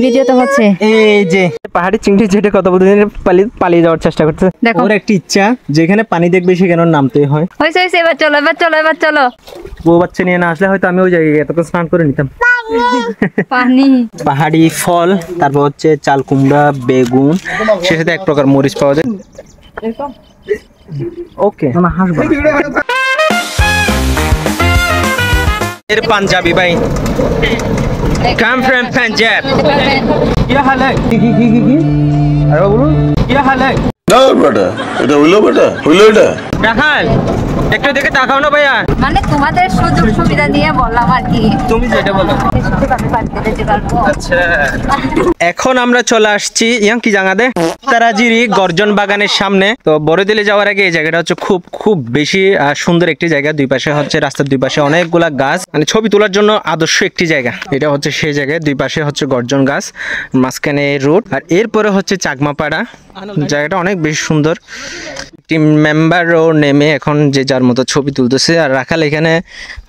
Video তো হচ্ছে। এই যে পাহাড়ি চিংড়ি যেটা কত দিন পালিয়ে যাওয়ার চেষ্টা করছে। ওর একটা ইচ্ছা যেখানে পানি দেখবে সেখানে নামতে হয়। হইছে হইছে, এবার চলো এবার চলো এবার চলো। বউ বাচ্চা নিয়ে না আসলে হয়তো আমি ওই জায়গায় এতক্ষণ স্নান করে নিতাম। পানি, পাহাড়ি ফল, তারপর হচ্ছে চাল কুমড়া, বেগুন, সে সাথে এক প্রকার মরিচ পাওয়া যায়। ওকে এর পাঞ্জাবি ভাই, কাম ফ্রম পাঞ্জাব। কি হাল है? কি আরে বলুন কি হাল है? না বেটা, এটা হইলো বেটা, হইলো এটা রাখাল একটু দেখে তাকাও না ভাইয়া। মানে তোমাদের সুযোগ সুবিধা দিয়ে বললাম আর কি, তুমি যেটা বলো। আচ্ছা, এখন আমরা চলে আসছি কি জায়গা দে তারাজিরি গর্জন বাগানের সামনে। তো বড়দিলে যাওয়ার আগে এই জায়গাটা হচ্ছে খুব বেশি সুন্দর একটি জায়গা। দুই পাশে হচ্ছে রাস্তার দুই পাশে অনেকগুলা গাছ, মানে ছবি তোলার জন্য আদর্শ একটি জায়গা। এটা হচ্ছে সেই জায়গায়, দুই পাশে হচ্ছে গর্জন গাছ, মাঝখানে রোড, আর এরপরে হচ্ছে চাকমাপাড়া। জায়গাটা অনেক বেশি সুন্দর। টিম মেম্বারও নেমে এখন যে যার মতো ছবি তুলতেছে, আর রাখাল এখানে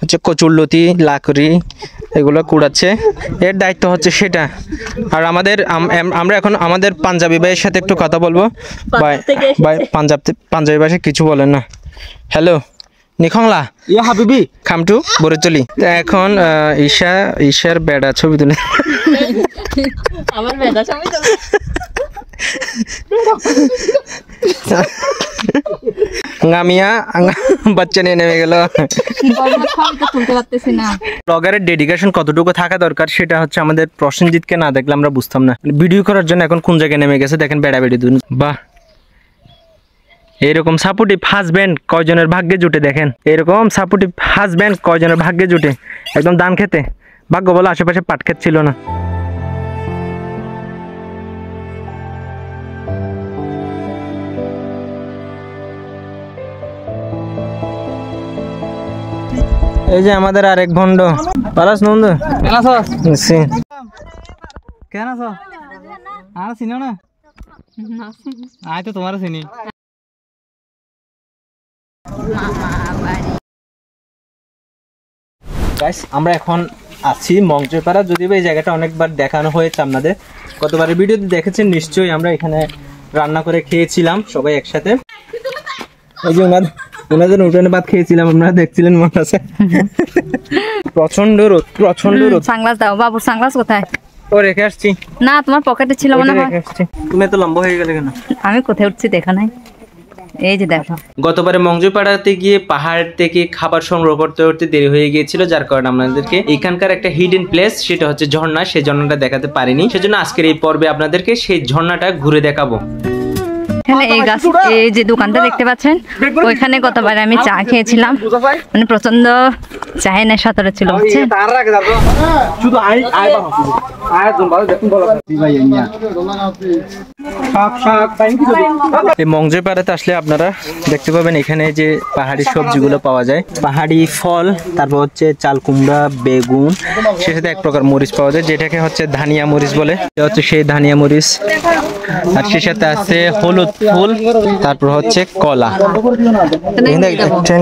হচ্ছে কচুরলতি লাকড়ি এগুলো কুড়াচ্ছে, এর দায়িত্ব হচ্ছে সেটা। আর আমরা এখন আমাদের পাঞ্জাবি ভাইয়ের সাথে একটু কথা বলবো। ভাই পাঞ্জাবি ভাষায় কিছু বলেন না। হ্যালো নিখংলা ইয়া হাবিবি খামটু বরেচলি। এখন ঈশার বেড়া ছবি তুলে আমার বেদা ছবি তুলে গামিয়া বাচ্চা নিয়ে নেমে গেল। ব্লগারের ডেডিকেশন কতটুকু থাকা দরকার সেটা হচ্ছে আমাদের প্রসেনজিৎকে না দেখলে আমরা বুঝতাম না। ভিডিও করার জন্য এখন কোন জায়গায় নেমে গেছে দেখেন, বেড়াবেড়ি দুন। বাহ, এরকম সাপোর্টিভ হাজব্যান্ড কয়জনের ভাগ্যে জুটে দেখেন। এরকম সাপোর্টিভ হাজব্যান্ড কয়জনের ভাগ্যে জুটে। একদম ধান খেতে ভাগ্য বলে আশেপাশে পাট ক্ষেত ছিল না। এই যে আমাদের আরেক ভন্ড পালাস নন্দ কেন আছো? আর চিনো না? আয় তো তোমারও চিনি। আমরা এখন আছি মঞ্চপাড়া। যদিও এই জায়গাটা অনেকবার দেখানো হয়েছে আপনাদের, গতবারের ভিডিওতে দেখেছেন নিশ্চয়ই। আমরা এখানে রান্না করে খেয়েছিলাম সবাই একসাথে। এই যে ওনাদের উঠানে ভাত খেয়েছিলাম, আপনারা দেখছিলেন মনে আছে। প্রচন্ড রোদ, প্রচন্ড রোদ। সানগ্লাস দাও বাবু, সানগ্লাস কোথায়? ও রেখে আসছি। না তোমার পকেটে ছিল মনে হয়। তুমি এত লম্বা হয়ে গেলে কেন? আমি কোথায় উঠছি দেখা নাই। এই যে দেখো, গতবারে মঞ্জুপাড়াতে গিয়ে পাহাড় থেকে খাবার সংগ্রহ করতে দেরি হয়ে গিয়েছিল, যার কারণে আপনাদেরকে এখানকার একটা হিডেন প্লেস, সেটা হচ্ছে ঝর্ণা, সেই ঝর্ণাটা দেখাতে পারিনি। সেজন্য আজকের এই পর্বে আপনাদেরকে সেই ঝর্ণাটা ঘুরে দেখাবো। এখানে এই গাছ, এই যে দোকানটা দেখতে পাচ্ছেন, ওইখানে গতবারে আমি চা খেয়েছিলাম, মানে প্রচন্ড চায়ের নেশা ছিল। এই মঞ্জুপাড়াতে আসলে আপনারা দেখতে পাবেন এখানে যে পাহাড়ি সবজিগুলো পাওয়া যায়, পাহাড়ি ফল, তারপর হচ্ছে চাল কুমড়া, বেগুন, সে সাথে এক প্রকার মরিচ পাওয়া যায় যেটাকে হচ্ছে ধানিয়া মরিচ বলে। এটা হচ্ছে সেই ধানিয়া মরিচ, আর সে সাথে আছে হলুদ ফুল, তারপর হচ্ছে কলা।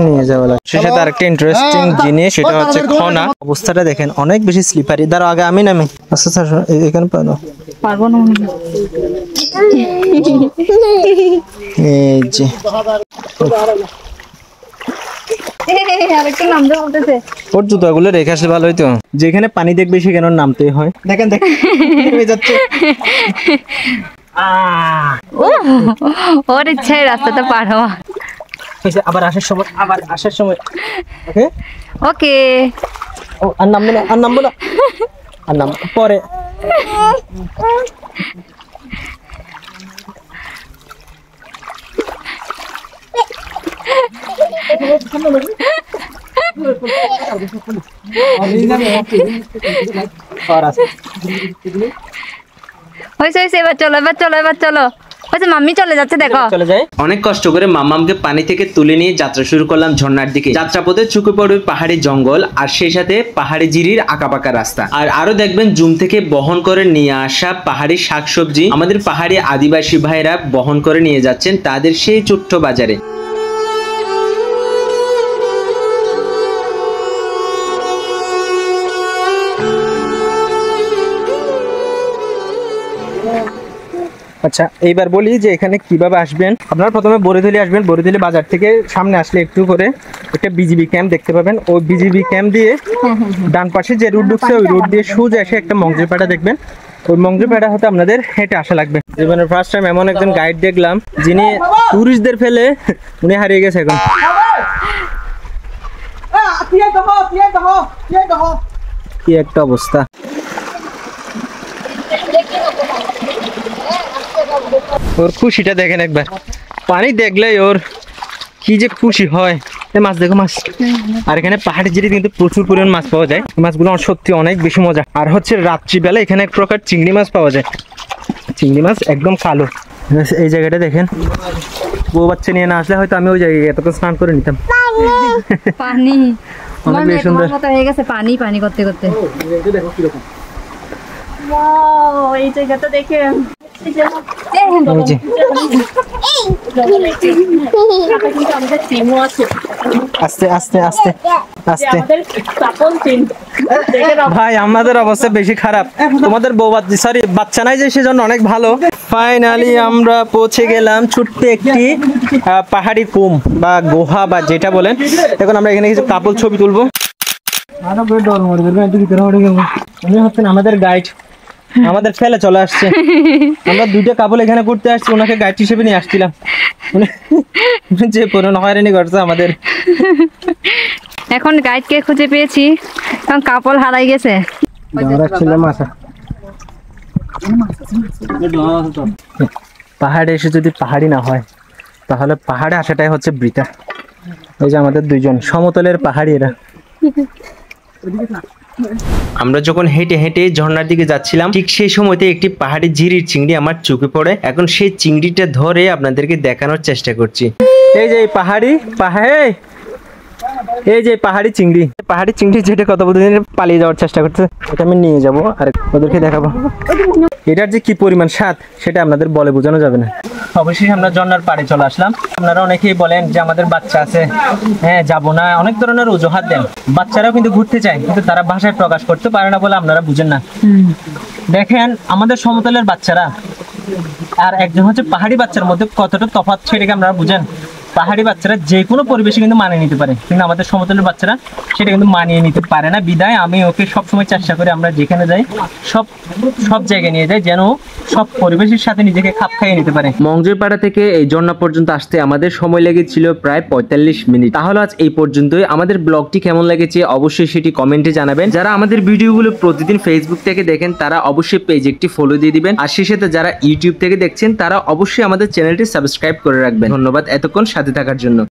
নিয়ে যাওয়া লাগে। সে সাথে আরেকটা ইন্টারেস্টিং জিনিস, সেটা হচ্ছে খনা। অবস্থাটা দেখেন অনেক বেশি স্লিপারি। দাঁড়াও আগে আমি নামি। আচ্ছা স্যার এখানে পারবো না। এই যে ওর জুতাগুলো রেখে আসলে ভালো হইতো। যেখানে পানি দেখবে সেখানে নামতে হয়। দেখেন দেখেন ওর ইচ্ছায় রাস্তাটা পার হওয়া। আবার আসার সময় ওকে ওকে। ও আর নামবো না পরে। এবার চলো। মাম্মি চলে যাচ্ছে, দেখো চলে যায়। অনেক কষ্ট করে মাম্মামকে পানি থেকে তুলে নিয়ে যাত্রা শুরু করলাম ঝর্ণার দিকে। যাত্রাপথে চোখে পড়বে পাহাড়ি জঙ্গল, আর সেই সাথে পাহাড়ি জিরির আঁকাবাঁকা রাস্তা, আর আরো দেখবেন জুম থেকে বহন করে নিয়ে আসা পাহাড়ি শাকসবজি আমাদের পাহাড়ি আদিবাসী ভাইরা বহন করে নিয়ে যাচ্ছেন তাদের সেই ছোট্ট বাজারে। আচ্ছা এইবার বলি যে এখানে কিভাবে আসবেন। আপনারা প্রথমে বরিতলি আসবেন, বরিতলি বাজার থেকে সামনে আসলে একটু করে একটা বিজিবি ক্যাম্প দেখতে পাবেন। ওই বিজিবি ক্যাম্প দিয়ে ডান পাশে যে রুট ঢুকছে ওই রুট দিয়ে সোজা এসে একটা মংজুরপাড়া দেখবেন। ওই মংজুরপাড়া হতে আপনাদের হেঁটে আসা লাগবে। জীবনের ফার্স্ট টাইম এমন একজন গাইড দেখলাম যিনি টুরিস্টদের ফেলে উনি হারিয়ে গেছে এখন। কি একটা অবস্থা। ওর খুশিটা দেখেন একবার, পানি দেখলেই ওর কি যে খুশি হয়। মাছ দেখো মাছ। আর এখানে পাহাড়ি জিরে কিন্তু প্রচুর পরিমাণ মাছ পাওয়া যায়। মাছগুলো সত্যি অনেক বেশি মজা। আর হচ্ছে রাত্রিবেলা এখানে এক প্রকার চিংড়ি মাছ পাওয়া যায়। চিংড়ি মাছ একদম কালো। এই জায়গাটা দেখেন, বউ বাচ্চা নিয়ে না আসলে হয়তো আমি ওই জায়গায় এতক্ষণ স্নান করে নিতাম। পানি অনেক বেশি সুন্দর হয়ে গেছে, পানি পানি করতে করতে। এই জায়গাটা দেখে আস্তে আস্তে আস্তে আস্তে। ভাই আমাদের অবস্থা বেশি খারাপ, তোমাদের বউ সরি বাচ্চা নাই যে সেজন্য অনেক ভালো। ফাইনালি আমরা পৌঁছে গেলাম ছোট্ট একটি পাহাড়ি কুম বা গুহা বা যেটা বলেন। এখন আমরা এখানে কিছু কাপল ছবি তুলবো। উনি হচ্ছেন আমাদের গাইড, আমাদের ফেলে চলে আসছে। আমরা দুইটা কাপল এখানে ঘুরতে আসছি, ওনাকে গাইড হিসেবে নিয়ে আসছিলাম। যে পুরনো হয়রানি করছে আমাদের। এখন গাইডকে খুঁজে পেয়েছি, কারণ কাপল হারাই গেছে। পাহাড়ে এসে যদি পাহাড়ি না হয় তাহলে পাহাড়ে আসাটাই হচ্ছে বৃথা। এই যে আমাদের দুইজন সমতলের পাহাড়ি এরা। আমরা যখন হেঁটে হেঁটে ঝর্ণার দিকে যাচ্ছিলাম ঠিক সেই সময়তে একটি পাহাড়ি ঝিরির চিংড়ি আমার চোখে পড়ে। এখন সেই চিংড়িটা ধরে আপনাদেরকে দেখানোর চেষ্টা করছি। এই যে এই যে পাহাড়ি চিংড়ি যেটা কত দিন পালিয়ে যাওয়ার চেষ্টা করছে, এটা আমি নিয়ে যাব আর ওদেরকে দেখাবো। এটার যে কি পরিমাণ স্বাদ সেটা আপনাদের বলে বোঝানো যাবে না। অবশ্যই আমরা ঝর্ণার পাড়ে চলে আসলাম। আপনারা অনেকেই বলেন যে আমাদের বাচ্চা আছে, হ্যাঁ যাবো না, অনেক ধরনের অজুহাত দেন। বাচ্চারাও কিন্তু ঘুরতে চায়, কিন্তু তারা ভাষায় প্রকাশ করতে পারে না বলে আপনারা বুঝেন না। দেখেন আমাদের সমতলের বাচ্চারা আর একজন হচ্ছে পাহাড়ি বাচ্চার মধ্যে কতটা তফাৎ সেটাকে আপনারা বুঝেন। পাহাড়ি বাচ্চারা যে কোনো পরিবেশে কিন্তু মানিয়ে নিতে পারে, কিন্তু আমাদের সমতলের বাচ্চারা সেটা কিন্তু মানিয়ে নিতে পারে না। বিদায় আমি ওকে সবসময় চেষ্টা করি আমরা যেখানে যাই সব জায়গায় নিয়ে যাই, যেন সব পরিবেশের সাথে নিজেকে খাপ খাইয়ে নিতে পারে। মংজুরপাড়া থেকে এই ঝর্ণা পর্যন্ত আসতে আমাদের সময় লেগেছিল প্রায় 45 মিনিট। তাহলে আজ এই পর্যন্তই। আমাদের ব্লগটি কেমন লেগেছে অবশ্যই সেটি কমেন্টে জানাবেন। যারা আমাদের ভিডিওগুলো প্রতিদিন ফেসবুক থেকে দেখেন তারা অবশ্যই পেজে একটি ফলো দিয়ে দিবেন। আর সেই সাথে যারা ইউটিউব থেকে দেখছেন তারা অবশ্যই আমাদের চ্যানেলটি সাবস্ক্রাইব করে রাখবেন। ধন্যবাদ এতক্ষণ সাথে থাকার জন্য।